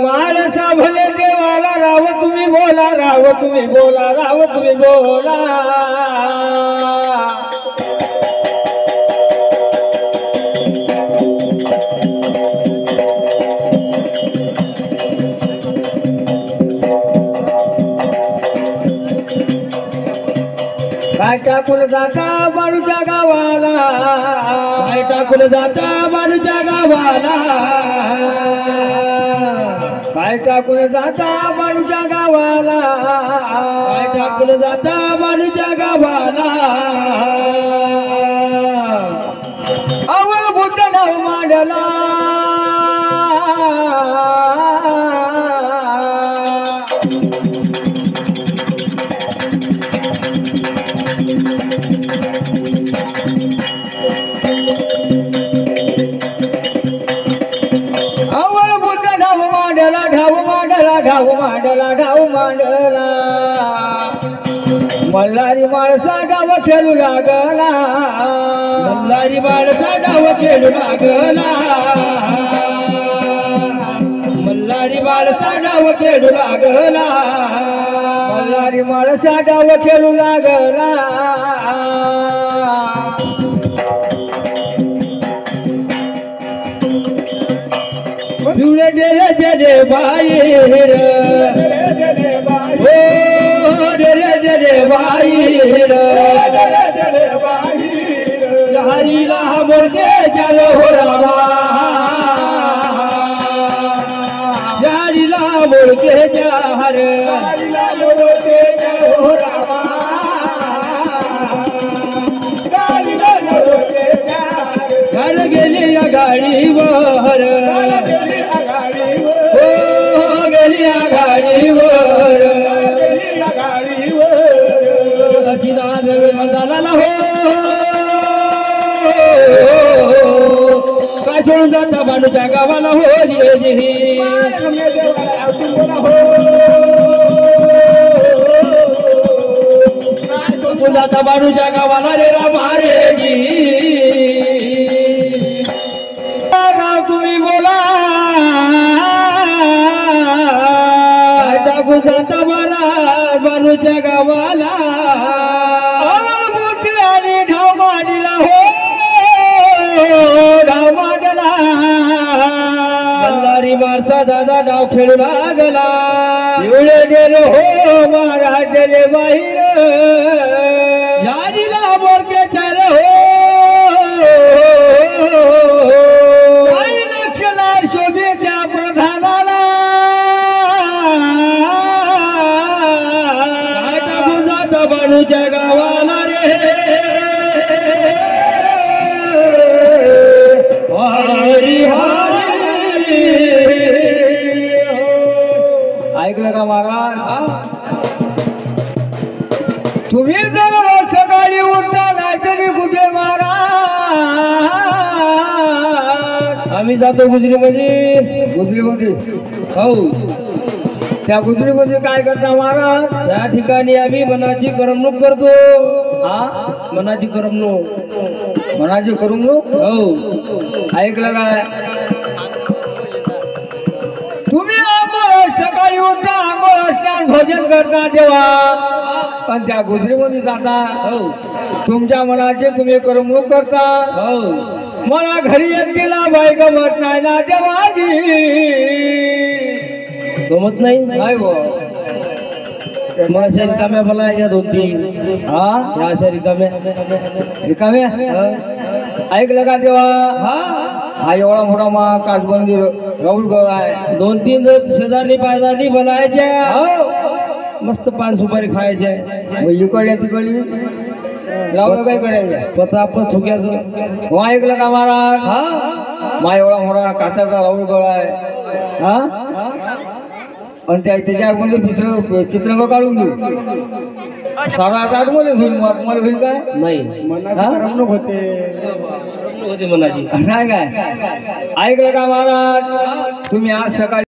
माणसा भले देवाला राव तुम्ही बोला, राव तुम्ही बोला, राव तुम्ही बोला. काय टाकून जाता बाळूच्या गावाला, काय टाकून जाता बाळूच्या गावाला, काय टाकून जाता बाळूच्या गावाला, काय टाकून जाता बाळूच्या गावाला. अवळ बुद्ध नाव मांडला, अवळ बुद्ध ढाव मांडला, ढाव मांडला, ढाव मांडला, ढाव मांडला. मल्हारी माळसा डाव खेळू लागला, मल्हारी माळसा डाव खेळू लागला, मल्हारी माळसा डाव खेळू लागला, मल्हारी माळसा डाव खेळू लागला. पिवळे डेरे जरे बाहेर, हो डेरे जरे बाहेर, हरीला बोलते चल हो रामा, हरीला बोलते हर, हरीला बोलते चल हो रामा, घर गेली या गाडीवर, हो गेली या गाडीवर, अचिदान वेळाला हो काय सोडून जाता बाळूच्या गावाला हो जी हो जाता बाळूच्या गावाला रे रामा रे जी. तुम्ही बोला जाता मला बाळूच्या गावाला, बुद्धी आणि ढाव मांडला हो ढाव मांडला. मल्हारी मारचा दादा डाव खेळू लागला, एवढे गेले हो महाराजले बाहेर, यारीला बोरके चार हो काही लक्षला शोभे त्या प्रधानाला. बाळूच्या गावाला रे हरी हरी. ऐकलं का महाराज? तुम्ही जर सकाळी उठता नाही तरी कुठे महाराज? आम्ही जातो गुजरीमध्ये, गुजरीमध्ये हो. त्या गुजरीमध्ये काय करता महाराज? त्या ठिकाणी आम्ही मनाची करमणूक करतो. हा मनाची करमणूक, मनाची करमणूक हो. ऐकलं काय? तुम्ही आंघोळ सकाळी उठता, आंघोळ स्नान भोजन करता तेव्हा, पण त्या गुजरीमध्ये जाता हो. तुमच्या मनाची तुम्ही करमणूक करता हो. मला घरी एकटीला बाई गमत नाही ना तेव्हा, गमत नाही नाही हो. मला रिकाम्या बोलायच्या दोन तीन, हा या अशा रिकाम्या रिकाम्या. ऐकलं का तेव्हा? हा एवढा मोठा मा काठबंदी राहुल गळ आहे, दोन तीन शेजारनी पायदारनी बनायच्या, मस्त पान सुपारी खायचे, इकडल्या तिकडली लावलं काय करायचं पचा आपण थुक्याचं. हो ऐकलं का महाराज? हा मा एवढा मोठा काचाचा राहुल गळ आहे, हा आणि त्याच्यावर मध्ये चित्र काढून घेऊ. सारा आठ मध्ये होईल, मग तुम्हाला होईल काय? नाही करमणूक होते मनाची. काय ऐकलं का महाराज? तुम्ही आज सकाळी